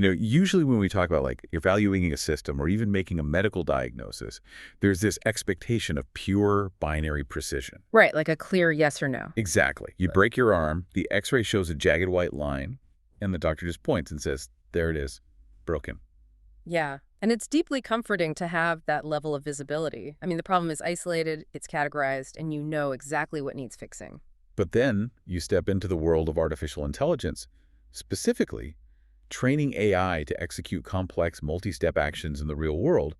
Usually when we talk about like evaluating a system or even making a medical diagnosis, there's this expectation of pure binary precision. Right, like a clear yes or no. Exactly. You break your arm, the x-ray shows a jagged white line, and the doctor just points and says, there it is, broken. Yeah, and it's deeply comforting to have that level of visibility. I mean, the problem is isolated, it's categorized, and you know exactly what needs fixing. But then you step into the world of artificial intelligence, specifically training AI to execute complex multi-step actions in the real world,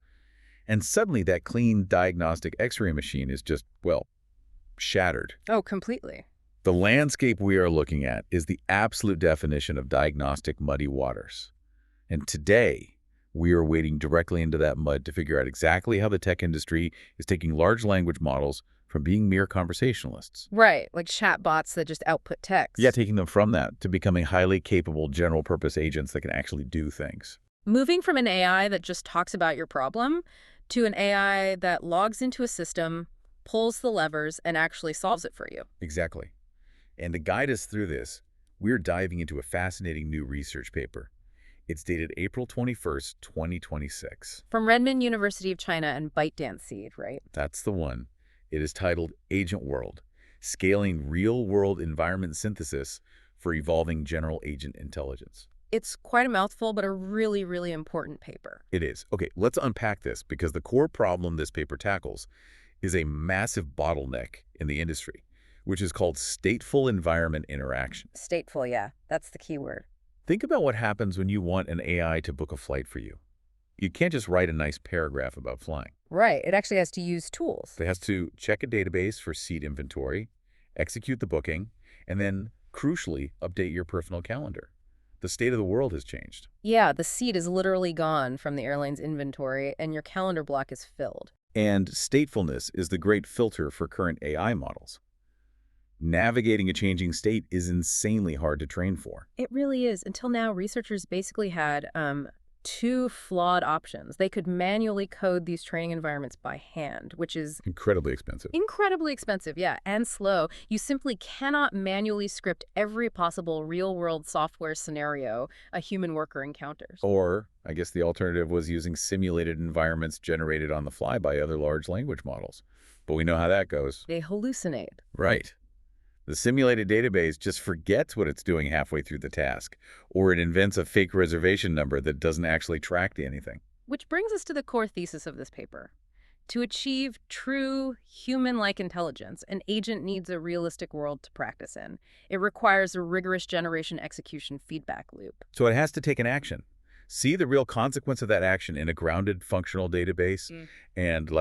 and suddenly that clean diagnostic x-ray machine is just, well, shattered. Oh, completely. The landscape we are looking at is the absolute definition of diagnostic muddy waters. And today, we are wading directly into that mud to figure out exactly how the tech industry is taking large language models from being mere conversationalists. Right, like chatbots that just output text. Yeah, taking them from that to becoming highly capable general-purpose agents that can actually do things. Moving from an AI that just talks about your problem to an AI that logs into a system, pulls the levers, and actually solves it for you. Exactly. And to guide us through this, we're diving into a fascinating new research paper. It's dated April 21st, 2026. From Redmond University of China and ByteDance Seed, right? That's the one. It is titled Agent World, Scaling Real-World Environment Synthesis for Evolving General Agent Intelligence. It's quite a mouthful, but a really, really important paper. It is. Okay, let's unpack this because the core problem this paper tackles is a massive bottleneck in the industry, which is called stateful environment interaction. Stateful, yeah. That's the key word. Think about what happens when you want an AI to book a flight for you. You can't just write a nice paragraph about flying. Right. It actually has to use tools. It has to check a database for seat inventory, execute the booking, and then, crucially, update your personal calendar. The state of the world has changed. Yeah, the seat is literally gone from the airline's inventory, and your calendar block is filled. And statefulness is the great filter for current AI models. Navigating a changing state is insanely hard to train for. It really is. Until now, researchers basically had two flawed options. They could manually code these training environments by hand, which is Incredibly expensive. incredibly expensive, yeah, and slow. You simply cannot manually script every possible real-world software scenario a human worker encounters. Or, I guess the alternative was using simulated environments generated on the fly by other large language models. But we know how that goes. They hallucinate. Right. The simulated database just forgets what it's doing halfway through the task, or it invents a fake reservation number that doesn't actually track to anything. Which brings us to the core thesis of this paper. To achieve true human-like intelligence, an agent needs a realistic world to practice in. It requires a rigorous generation execution feedback loop. So it has to take an action. See the real consequence of that action in a grounded functional database and,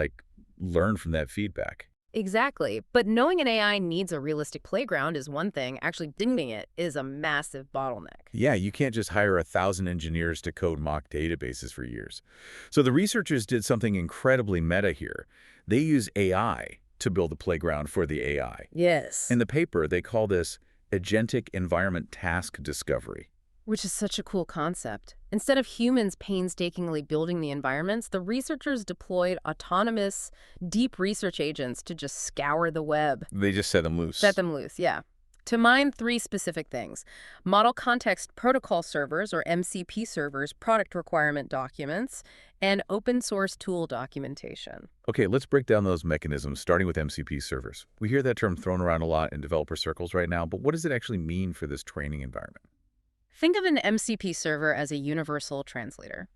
learn from that feedback. Exactly. But knowing an AI needs a realistic playground is one thing. Actually doing it is a massive bottleneck. Yeah, you can't just hire 1,000 engineers to code mock databases for years. So the researchers did something incredibly meta here. They use AI to build a playground for the AI. Yes. In the paper, they call this agentic environment task discovery. Which is such a cool concept. Instead of humans painstakingly building the environments, the researchers deployed autonomous, deep research agents to just scour the web. They just set them loose. Set them loose, yeah. To mine three specific things: model context protocol servers, or MCP servers, product requirement documents, and open source tool documentation. Okay, let's break down those mechanisms, starting with MCP servers. We hear that term thrown around a lot in developer circles right now, but what does it actually mean for this training environment? Think of an MCP server as a universal translator.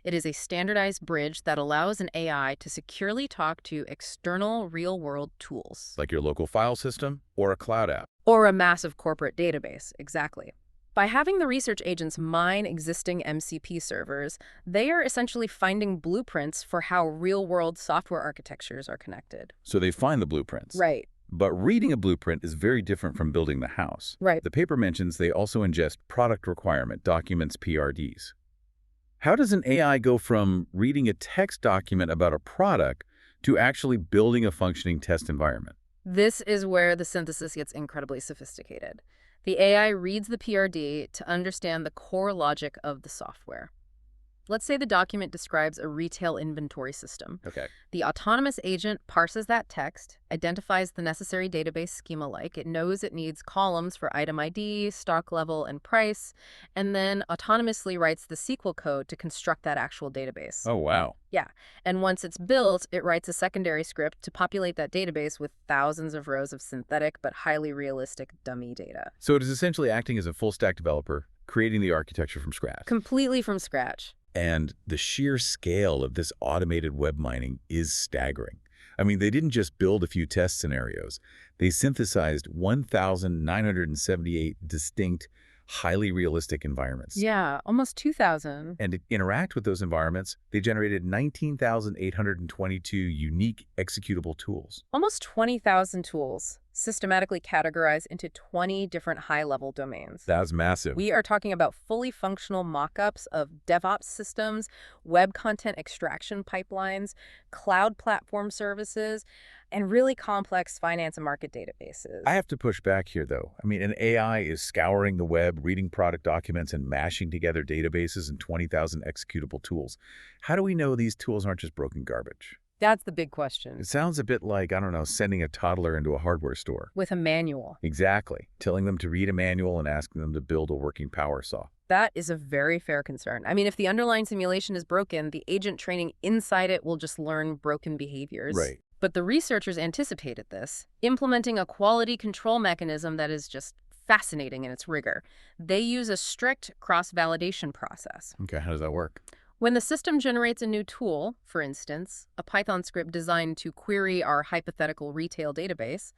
It is a standardized bridge that allows an AI to securely talk to external real-world tools. Like your local file system or a cloud app. Or a massive corporate database, exactly. By having the research agents mine existing MCP servers, they are essentially finding blueprints for how real-world software architectures are connected. So they find the blueprints. Right. But reading a blueprint is very different from building the house. Right. The paper mentions they also ingest product requirement documents, PRDs. How does an AI go from reading a text document about a product to actually building a functioning test environment? This is where the synthesis gets incredibly sophisticated. The AI reads the PRD to understand the core logic of the software. Let's say the document describes a retail inventory system. Okay. The autonomous agent parses that text, identifies the necessary database schema like it knows it needs columns for item ID, stock level, and price, and then autonomously writes the SQL code to construct that actual database. Oh, wow. Yeah, and once it's built, it writes a secondary script to populate that database with thousands of rows of synthetic but highly realistic dummy data. So it is essentially acting as a full-stack developer, creating the architecture from scratch. Completely from scratch. And the sheer scale of this automated web mining is staggering. I mean, they didn't just build a few test scenarios. They synthesized 1,978 distinct, highly realistic environments. Yeah, almost 2,000. And to interact with those environments, they generated 19,822 unique executable tools. Almost 20,000 tools, systematically categorized into 20 different high-level domains. That's massive. We are talking about fully functional mock-ups of DevOps systems, web content extraction pipelines, cloud platform services, and really complex finance and market databases. I have to push back here, though. I mean, an AI is scouring the web, reading product documents, and mashing together databases and 20,000 executable tools. How do we know these tools aren't just broken garbage? That's the big question. It sounds a bit like, I don't know, sending a toddler into a hardware store. With a manual. Exactly. Telling them to read a manual and asking them to build a working power saw. That is a very fair concern. I mean, if the underlying simulation is broken, the agent training inside it will just learn broken behaviors. Right. But the researchers anticipated this, implementing a quality control mechanism that is just fascinating in its rigor. They use a strict cross-validation process. Okay, how does that work? When the system generates a new tool, for instance, a Python script designed to query our hypothetical retail database,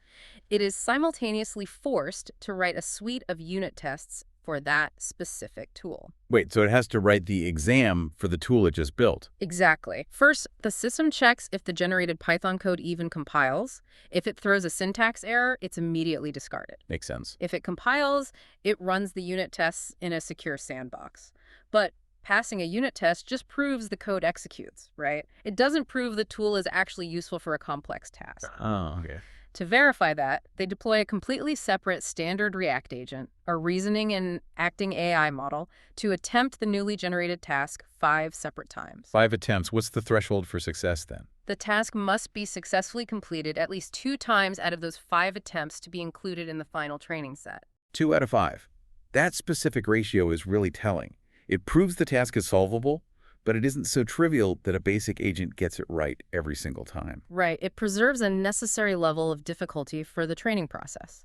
it is simultaneously forced to write a suite of unit tests for that specific tool. Wait, so it has to write the exam for the tool it just built? Exactly. First, the system checks if the generated Python code even compiles. If it throws a syntax error, it's immediately discarded. Makes sense. If it compiles, it runs the unit tests in a secure sandbox. But passing a unit test just proves the code executes, right? It doesn't prove the tool is actually useful for a complex task. Oh, okay. To verify that, they deploy a completely separate standard React agent, a reasoning and acting AI model, to attempt the newly generated task 5 separate times. 5 attempts. What's the threshold for success then? The task must be successfully completed at least 2 times out of those 5 attempts to be included in the final training set. 2 out of 5. That specific ratio is really telling. It proves the task is solvable, but it isn't so trivial that a basic agent gets it right every single time. Right. It preserves a necessary level of difficulty for the training process.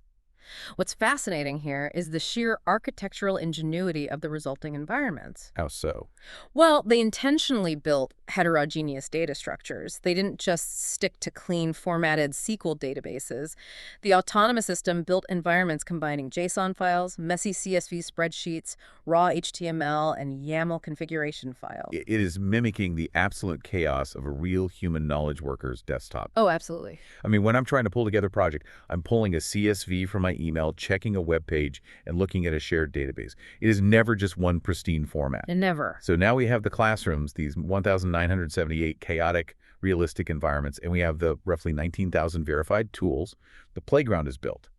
What's fascinating here is the sheer architectural ingenuity of the resulting environments. How so? Well, they intentionally built heterogeneous data structures. They didn't just stick to clean, formatted SQL databases. The autonomous system built environments combining JSON files, messy CSV spreadsheets, raw HTML, and YAML configuration files. It is mimicking the absolute chaos of a real human knowledge worker's desktop. Oh, absolutely. I mean, when I'm trying to pull together a project, I'm pulling a CSV from my email, checking a web page, and looking at a shared database. It is never just one pristine format. Never. So now we have the classrooms, these 1,978 chaotic, realistic environments, and we have the roughly 19,000 verified tools. The playground is built.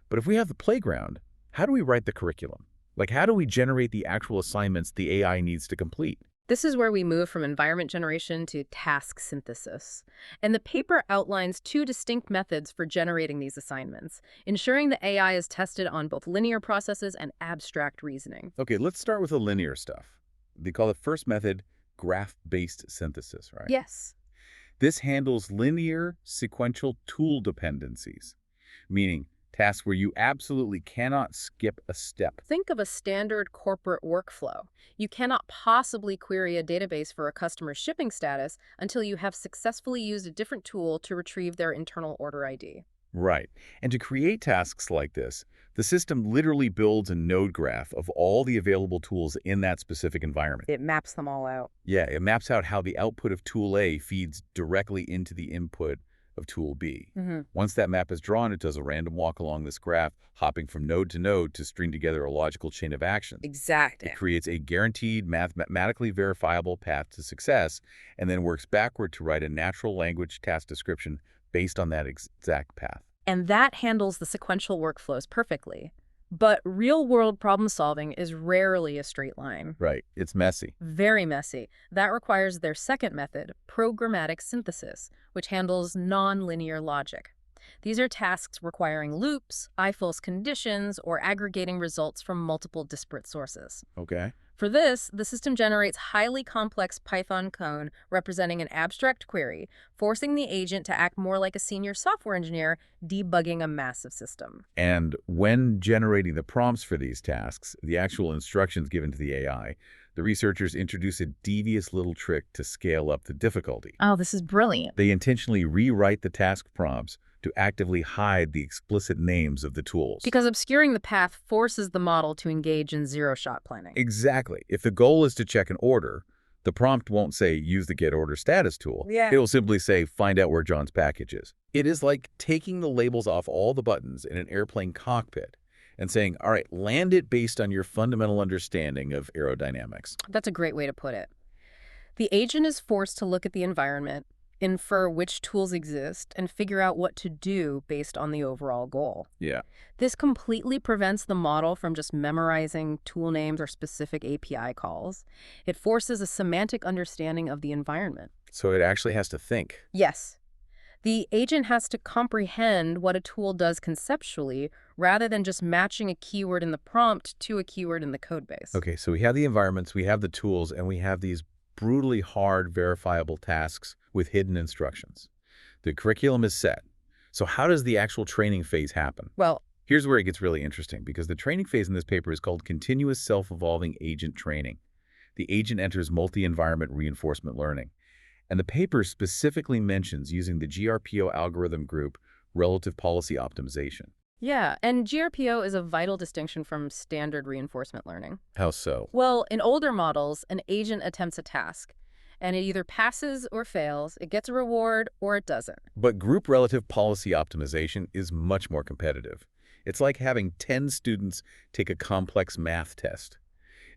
But if we have the playground, how do we write the curriculum? Like, how do we generate the actual assignments the AI needs to complete? This is where we move from environment generation to task synthesis. And the paper outlines 2 distinct methods for generating these assignments, ensuring the AI is tested on both linear processes and abstract reasoning. Okay, let's start with the linear stuff. They call the first method graph-based synthesis, right? Yes. This handles linear sequential tool dependencies, meaning tasks where you absolutely cannot skip a step. Think of a standard corporate workflow. You cannot possibly query a database for a customer's shipping status until you have successfully used a different tool to retrieve their internal order ID. Right. And to create tasks like this, the system literally builds a node graph of all the available tools in that specific environment. It maps them all out. Yeah, it maps out how the output of tool A feeds directly into the input of tool B. Once that map is drawn, it does a random walk along this graph, hopping from node to node to string together a logical chain of actions. Exactly. It creates a guaranteed, mathematically verifiable path to success, and then works backward to write a natural language task description based on that exact path. And that handles the sequential workflows perfectly. But real-world problem-solving is rarely a straight line. Right. It's messy. Very messy. That requires their second method, programmatic synthesis, which handles nonlinear logic. These are tasks requiring loops, if-else conditions, or aggregating results from multiple disparate sources. Okay. For this, the system generates highly complex Python code representing an abstract query, forcing the agent to act more like a senior software engineer debugging a massive system. And when generating the prompts for these tasks, the actual instructions given to the AI, the researchers introduce a devious little trick to scale up the difficulty. Oh, this is brilliant. They intentionally rewrite the task prompts to actively hide the explicit names of the tools. Because obscuring the path forces the model to engage in zero-shot planning. Exactly. If the goal is to check an order, the prompt won't say, use the get order status tool. Yeah. It will simply say, find out where John's package is. It is like taking the labels off all the buttons in an airplane cockpit and saying, all right, land it based on your fundamental understanding of aerodynamics. That's a great way to put it. The agent is forced to look at the environment, infer which tools exist, and figure out what to do based on the overall goal. Yeah. This completely prevents the model from just memorizing tool names or specific API calls. It forces a semantic understanding of the environment. So it actually has to think. Yes. The agent has to comprehend what a tool does conceptually rather than just matching a keyword in the prompt to a keyword in the codebase. Okay, so we have the environments, we have the tools, and we have these brutally hard, verifiable tasks with hidden instructions. The curriculum is set. So how does the actual training phase happen? Well, Here's where it gets really interesting, because the training phase in this paper is called continuous self-evolving agent training. The agent enters multi-environment reinforcement learning. And the paper specifically mentions using the GRPO algorithm group relative policy optimization. yeah, and GRPO is a vital distinction from standard reinforcement learning. How so? Well, in older models, an agent attempts a task, and it either passes or fails, it gets a reward, or it doesn't. But group relative policy optimization is much more competitive. It's like having 10 students take a complex math test.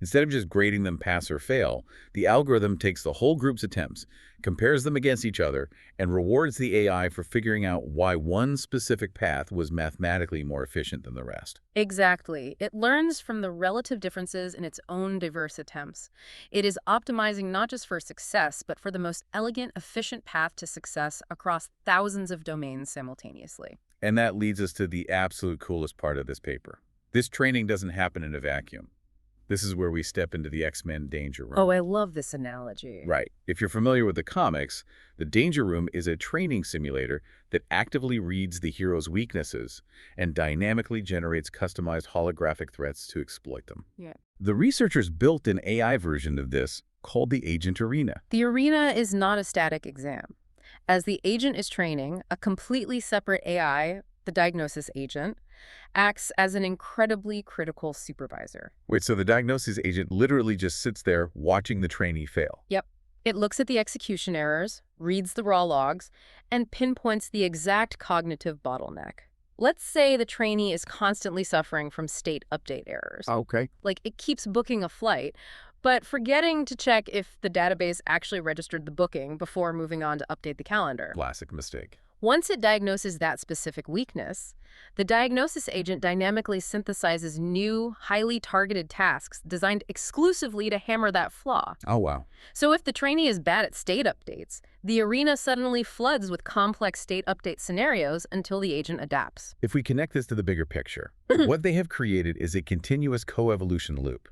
Instead of just grading them pass or fail, the algorithm takes the whole group's attempts, compares them against each other, and rewards the AI for figuring out why one specific path was mathematically more efficient than the rest. Exactly. It learns from the relative differences in its own diverse attempts. It is optimizing not just for success, but for the most elegant, efficient path to success across thousands of domains simultaneously. And that leads us to the absolute coolest part of this paper. This training doesn't happen in a vacuum. This is where we step into the X-Men Danger Room. Oh, I love this analogy. Right. If you're familiar with the comics, the Danger Room is a training simulator that actively reads the hero's weaknesses and dynamically generates customized holographic threats to exploit them. Yeah. The researchers built an AI version of this called the Agent Arena. The arena is not a static exam. As the agent is training, a completely separate AI, the diagnosis agent, acts as an incredibly critical supervisor. Wait, so the diagnosis agent literally just sits there watching the trainee fail? Yep. It looks at the execution errors, reads the raw logs, and pinpoints the exact cognitive bottleneck. Let's say the trainee is constantly suffering from state update errors. Okay. Like it keeps booking a flight, but forgetting to check if the database actually registered the booking before moving on to update the calendar. Classic mistake. Once it diagnoses that specific weakness, the diagnosis agent dynamically synthesizes new, highly targeted tasks designed exclusively to hammer that flaw. Oh, wow. So if the trainee is bad at state updates, the arena suddenly floods with complex state update scenarios until the agent adapts. If we connect this to the bigger picture, what they have created is a continuous coevolution loop.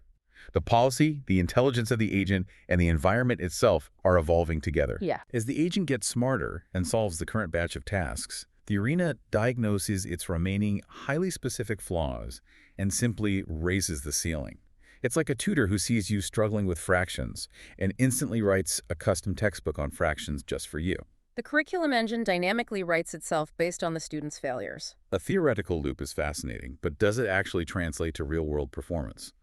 The policy, the intelligence of the agent, and the environment itself are evolving together. Yeah. As the agent gets smarter and solves the current batch of tasks, the arena diagnoses its remaining highly specific flaws and simply raises the ceiling. It's like a tutor who sees you struggling with fractions and instantly writes a custom textbook on fractions just for you. The curriculum engine dynamically writes itself based on the student's failures. A theoretical loop is fascinating, but does it actually translate to real-world performance?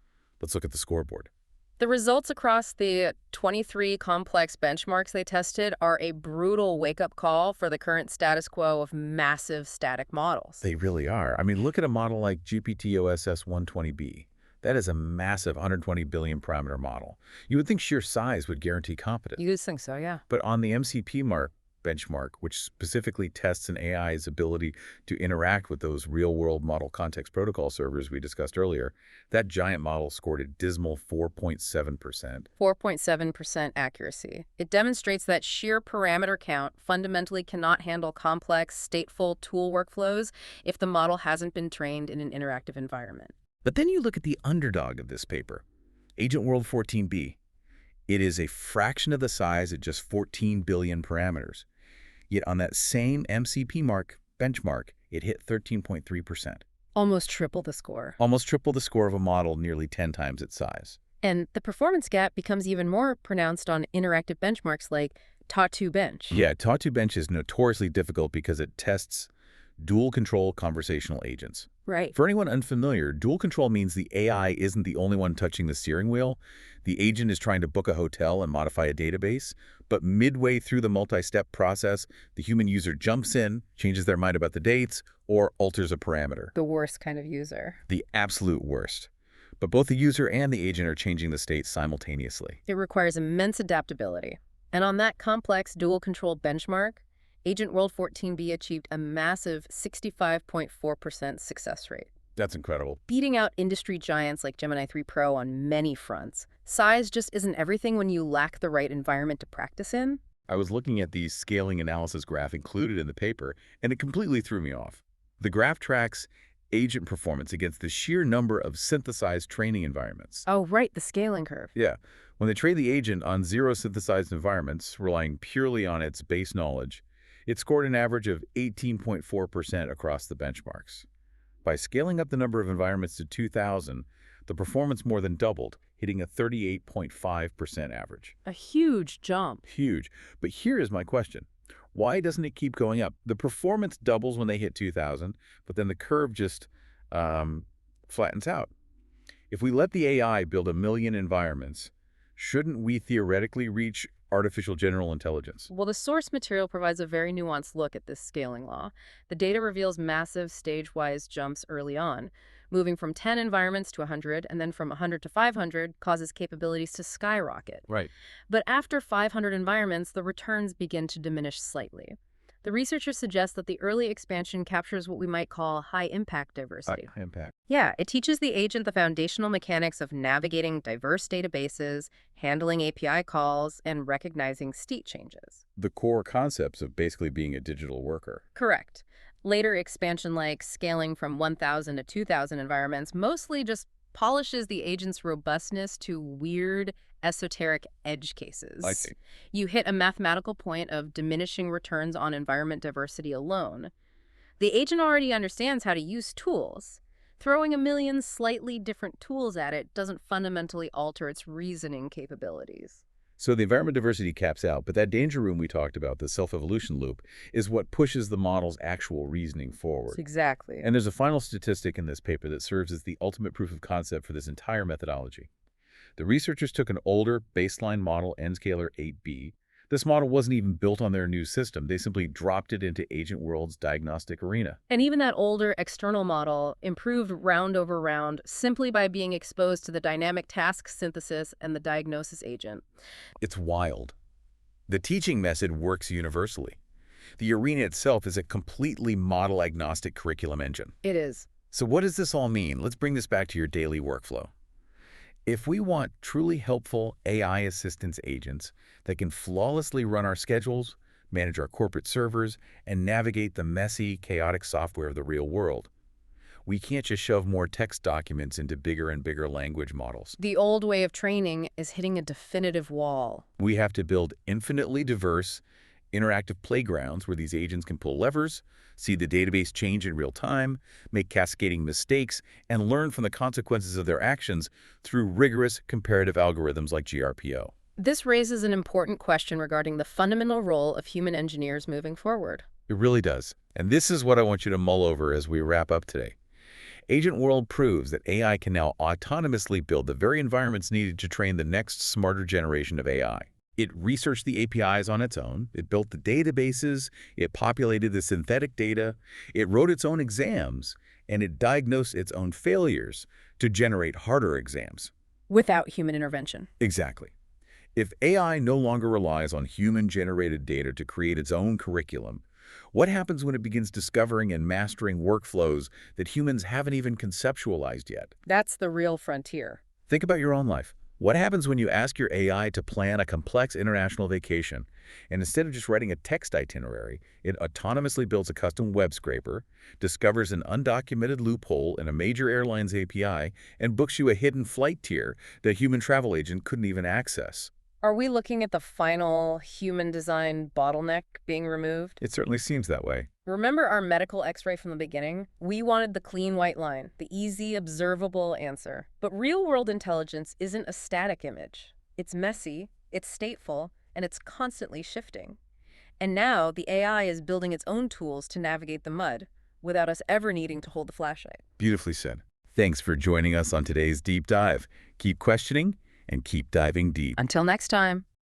Let's look at the scoreboard. The results across the 23 complex benchmarks they tested are a brutal wake-up call for the current status quo of massive static models. They really are. I mean, look at a model like GPT-OSS-120B. That is a massive 120 billion parameter model. You would think sheer size would guarantee competence. You think so, yeah. But on the MCP mark, benchmark, which specifically tests an AI's ability to interact with those real-world model context protocol servers we discussed earlier, that giant model scored a dismal 4.7%. 4.7% accuracy. It demonstrates that sheer parameter count fundamentally cannot handle complex, stateful tool workflows if the model hasn't been trained in an interactive environment. But then you look at the underdog of this paper, Agent World 14b. It is a fraction of the size at just 14 billion parameters. Yet on that same MCP benchmark, it hit 13.3%. Almost triple the score. Almost triple the score of a model nearly 10 times its size. And the performance gap becomes even more pronounced on interactive benchmarks like Ta2 Bench. Yeah, Ta2 Bench is notoriously difficult because it tests dual control conversational agents. Right. For anyone unfamiliar, dual control means the AI isn't the only one touching the steering wheel. The agent is trying to book a hotel and modify a database, but midway through the multi-step process, the human user jumps in, changes their mind about the dates, or alters a parameter. The worst kind of user. The absolute worst. But both the user and the agent are changing the state simultaneously. It requires immense adaptability. And on that complex dual control benchmark, Agent World 14b achieved a massive 65.4% success rate. That's incredible. Beating out industry giants like Gemini 3 Pro on many fronts. Size just isn't everything when you lack the right environment to practice in. I was looking at the scaling analysis graph included in the paper, and it completely threw me off. The graph tracks agent performance against the sheer number of synthesized training environments. Oh, right, the scaling curve. Yeah. When they train the agent on 0 synthesized environments, relying purely on its base knowledge, it scored an average of 18.4% across the benchmarks. By scaling up the number of environments to 2,000, the performance more than doubled, hitting a 38.5% average. A huge jump. Huge. But here is my question. Why doesn't it keep going up? The performance doubles when they hit 2,000, but then the curve just flattens out. If we let the AI build 1 million environments, shouldn't we theoretically reach artificial general intelligence? Well, the source material provides a very nuanced look at this scaling law. The data reveals massive stage-wise jumps early on. Moving from 10 environments to 100 and then from 100 to 500 causes capabilities to skyrocket. Right. But after 500 environments, the returns begin to diminish slightly. The researchers suggest that the early expansion captures what we might call high-impact diversity. High impact. Yeah, it teaches the agent the foundational mechanics of navigating diverse databases, handling API calls, and recognizing state changes. The core concepts of basically being a digital worker. Correct. Later expansion like scaling from 1,000 to 2,000 environments mostly just polishes the agent's robustness to weird, esoteric edge cases. I see. You hit a mathematical point of diminishing returns on environment diversity alone. The agent already understands how to use tools. Throwing 1 million slightly different tools at it doesn't fundamentally alter its reasoning capabilities. So the environment diversity caps out, but that danger room we talked about, the self-evolution loop, is what pushes the model's actual reasoning forward. Exactly. And there's a final statistic in this paper that serves as the ultimate proof of concept for this entire methodology. The researchers took an older baseline model, Nscaler 8b. This model wasn't even built on their new system. They simply dropped it into Agent World's diagnostic arena. And even that older external model improved round over round simply by being exposed to the dynamic task synthesis and the diagnosis agent. It's wild. The teaching method works universally. The arena itself is a completely model-agnostic curriculum engine. It is. So what does this all mean? Let's bring this back to your daily workflow. If we want truly helpful AI assistance agents that can flawlessly run our schedules, manage our corporate servers, and navigate the messy, chaotic software of the real world, we can't just shove more text documents into bigger and bigger language models. The old way of training is hitting a definitive wall. We have to build infinitely diverse, interactive playgrounds where these agents can pull levers, see the database change in real time, make cascading mistakes, and learn from the consequences of their actions through rigorous comparative algorithms like GRPO. This raises an important question regarding the fundamental role of human engineers moving forward. It really does. And this is what I want you to mull over as we wrap up today. Agent World proves that AI can now autonomously build the very environments needed to train the next smarter generation of AI. It researched the APIs on its own, it built the databases, it populated the synthetic data, it wrote its own exams, and it diagnosed its own failures to generate harder exams. Without human intervention. Exactly. If AI no longer relies on human-generated data to create its own curriculum, what happens when it begins discovering and mastering workflows that humans haven't even conceptualized yet? That's the real frontier. Think about your own life. What happens when you ask your AI to plan a complex international vacation, and instead of just writing a text itinerary, it autonomously builds a custom web scraper, discovers an undocumented loophole in a major airline's API, and books you a hidden flight tier that a human travel agent couldn't even access? Are we looking at the final human design bottleneck being removed? It certainly seems that way. Remember our medical x-ray from the beginning? We wanted the clean white line, the easy, observable answer. But real-world intelligence isn't a static image. It's messy, it's stateful, and it's constantly shifting. And now the AI is building its own tools to navigate the mud without us ever needing to hold the flashlight. Beautifully said. Thanks for joining us on today's deep dive. Keep questioning and keep diving deep. Until next time.